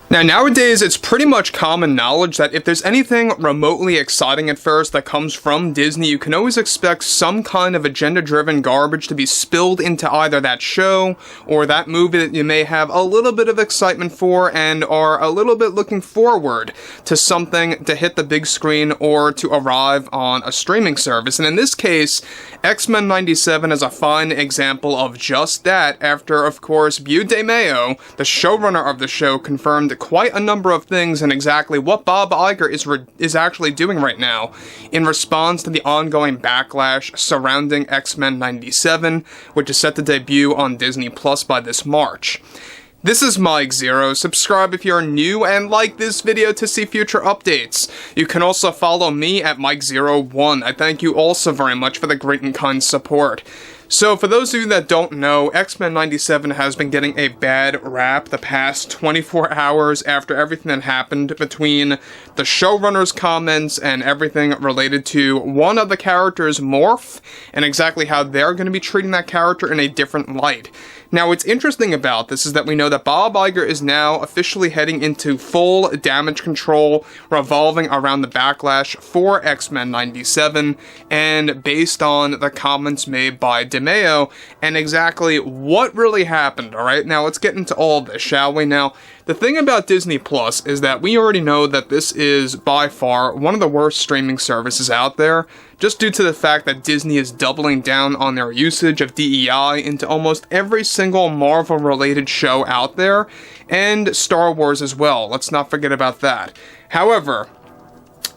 Now, nowadays, it's pretty much common knowledge that if there's anything remotely exciting at first that comes from Disney, you can always expect some kind of agenda-driven garbage to be spilled into either that show or that movie that you may have a little bit of excitement for and are a little bit looking forward to something to hit the big screen or to arrive on a streaming service. And in this case, X-Men 97 is a fine example of just that after, of course, Beau DeMayo, the showrunner of the show, confirmed quite a number of things and exactly what Bob Iger is actually doing right now in response to the ongoing backlash surrounding X-Men 97, which is set to debut on Disney Plus by this March. This is Mike Zero. Subscribe if you're new and like this video to see future updates. You can also follow me at Mike01. I thank you also very much for the great and kind support. So, for those of you that don't know, X-Men 97 has been getting a bad rap the past 24 hours after everything that happened between the showrunner's comments and everything related to one of the characters, Morph, and exactly how they're going to be treating that character in a different light. Now, what's interesting about this is that we know that Bob Iger is now officially heading into full damage control revolving around the backlash for X-Men 97, and based on the comments made by DeMayo and exactly what really happened, alright? Now, let's get into all of this, shall we? Now, the thing about Disney Plus is that we already know that this is by far one of the worst streaming services out there, just due to the fact that Disney is doubling down on their usage of DEI into almost every single Marvel-related show out there, and Star Wars as well. Let's not forget about that. However,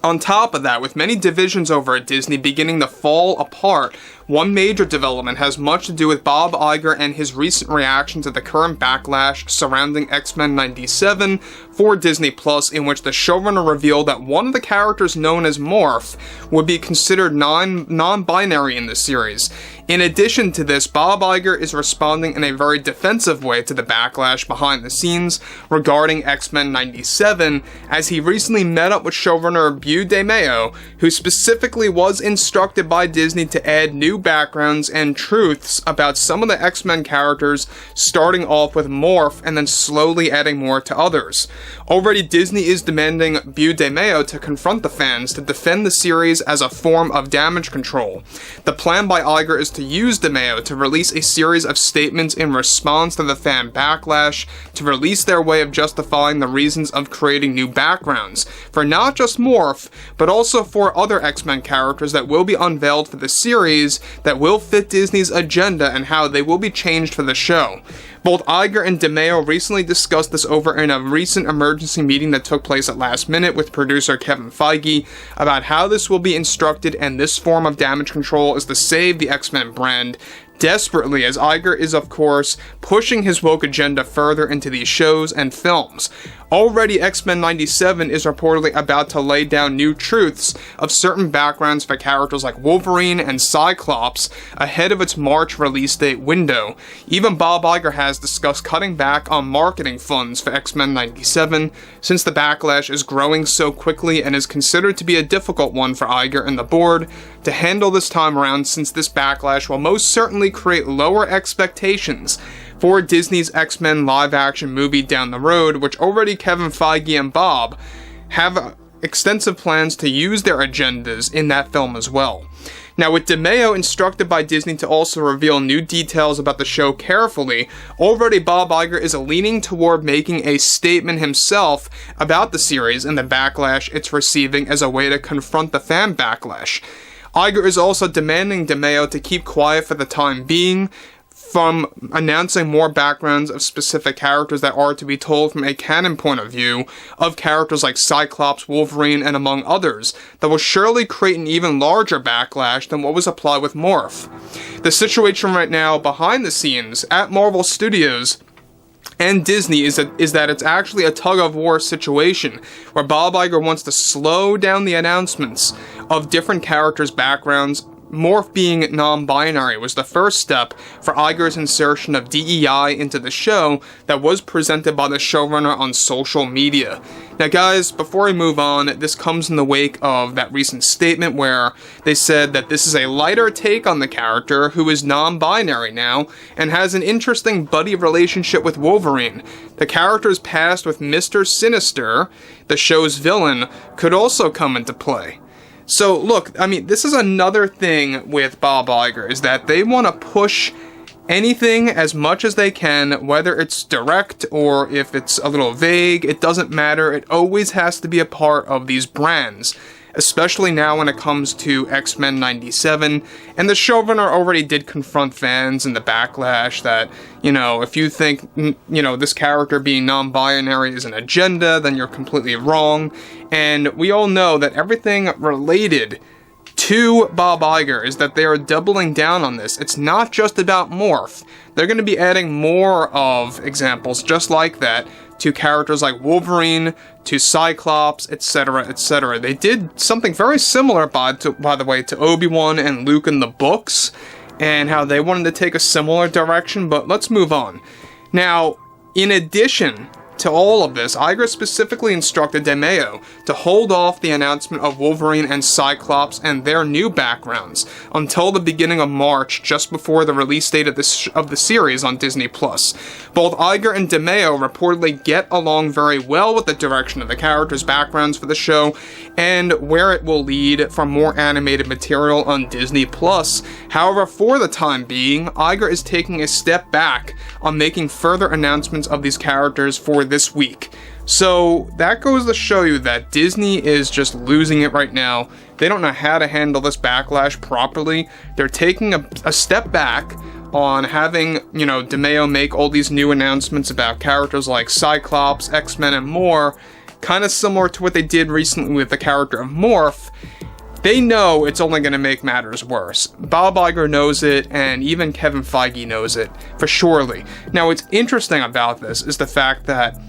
on top of that, with many divisions over at Disney beginning to fall apart, one major development has much to do with Bob Iger and his recent reaction to the current backlash surrounding X-Men 97 for Disney Plus, in which the showrunner revealed that one of the characters known as Morph would be considered non-binary in the series. In addition to this, Bob Iger is responding in a very defensive way to the backlash behind the scenes regarding X-Men 97, as he recently met up with showrunner Beau DeMayo, who specifically was instructed by Disney to add new backgrounds and truths about some of the X-Men characters, starting off with Morph and then slowly adding more to others. Already, Disney is demanding Beau DeMayo to confront the fans to defend the series as a form of damage control. The plan by Iger is to use DeMayo to release a series of statements in response to the fan backlash, to release their way of justifying the reasons of creating new backgrounds, for not just Morph, but also for other X-Men characters that will be unveiled for the series that will fit Disney's agenda and how they will be changed for the show. Both Iger and DeMayo recently discussed this over in a recent emergency meeting that took place at last minute with producer Kevin Feige about how this will be instructed, and this form of damage control is to save the X-Men brand desperately, as Iger is, of course, pushing his woke agenda further into these shows and films. Already, X-Men 97 is reportedly about to lay down new truths of certain backgrounds for characters like Wolverine and Cyclops ahead of its March release date window. Even Bob Iger has discussed cutting back on marketing funds for X-Men 97, since the backlash is growing so quickly and is considered to be a difficult one for Iger and the board to handle this time around, since this backlash will most certainly create lower expectations for Disney's X-Men live-action movie down the road, which already Kevin Feige and Bob have extensive plans to use their agendas in that film as well. Now, with DeMayo instructed by Disney to also reveal new details about the show carefully, already Bob Iger is leaning toward making a statement himself about the series and the backlash it's receiving as a way to confront the fan backlash. Iger is also demanding DeMayo to keep quiet for the time being, from announcing more backgrounds of specific characters that are to be told from a canon point of view of characters like Cyclops, Wolverine, and among others, that will surely create an even larger backlash than what was applied with Morph. The situation right now behind the scenes at Marvel Studios and Disney is that it's actually a tug-of-war situation, where Bob Iger wants to slow down the announcements of different characters' backgrounds Morph being non-binary was the first step for IGER's insertion of DEI into the show that was presented by the showrunner on social media. Now guys, before I move on, this comes in the wake of that recent statement where they said that this is a lighter take on the character who is non-binary now and has an interesting buddy relationship with Wolverine. The character's past with Mr. Sinister, the show's villain, could also come into play. So look, I mean, this is another thing with Bob Iger, is that they want to push anything as much as they can, whether it's direct or if it's a little vague, it doesn't matter. It always has to be a part of these brands, especially now when it comes to X-Men 97. And the showrunner already did confront fans in the Backlash that, you know, if you think, you know, this character being non-binary is an agenda, then you're completely wrong. And we all know that everything related to Bob Iger is that they are doubling down on this. It's not just about Morph. They're going to be adding more of examples just like that to characters like Wolverine, to Cyclops, etc., etc. They did something very similar, by the way, to Obi-Wan and Luke in the books, and how they wanted to take a similar direction, but let's move on. Now, in addition to all of this, Iger specifically instructed DeMeo to hold off the announcement of Wolverine and Cyclops and their new backgrounds until the beginning of March, just before the release date of the series on Disney+. Both Iger and DeMeo reportedly get along very well with the direction of the characters' backgrounds for the show and where it will lead for more animated material on Disney+. However, for the time being, Iger is taking a step back on making further announcements of these characters for this week. So that goes to show you that Disney is just losing it right now. They don't know how to handle this backlash properly. They're taking a step back on having, you know, DeMeo make all these new announcements about characters like Cyclops, X-Men, and more, kind of similar to what they did recently with the character of Morph. They know it's only going to make matters worse. Bob Iger knows it, and even Kevin Feige knows it, for surely. Now, what's interesting about this is the fact that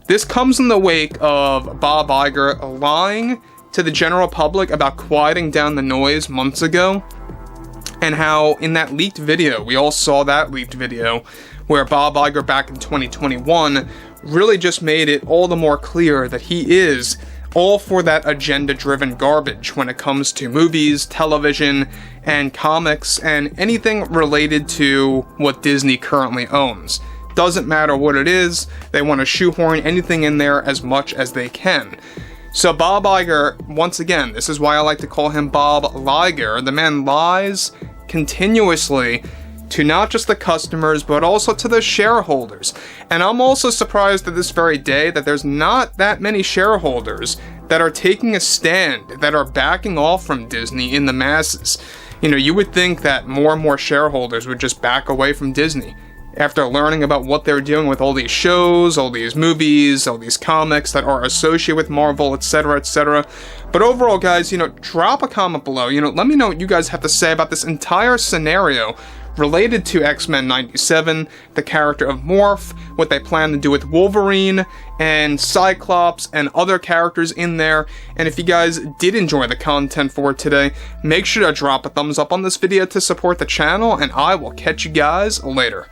this comes in the wake of Bob Iger lying to the general public about quieting down the noise months ago, and how in that leaked video, we all saw that leaked video, where Bob Iger back in 2021 really just made it all the more clear that he is all for that agenda-driven garbage when it comes to movies, television, and comics, and anything related to what Disney currently owns. Doesn't matter what it is, they want to shoehorn anything in there as much as they can. So Bob Iger, once again, this is why I like to call him Bob Liger, the man lies continuously to not just the customers, but also to the shareholders. And I'm also surprised to this very day that there's not that many shareholders that are taking a stand, that are backing off from Disney in the masses. You know, you would think that more and more shareholders would just back away from Disney after learning about what they're doing with all these shows, all these movies, all these comics that are associated with Marvel, etc., etc. But overall, guys, you know, drop a comment below. You know, let me know what you guys have to say about this entire scenario related to X-Men 97, the character of Morph, what they plan to do with Wolverine and Cyclops and other characters in there. And if you guys did enjoy the content for today, make sure to drop a thumbs up on this video to support the channel, and I will catch you guys later.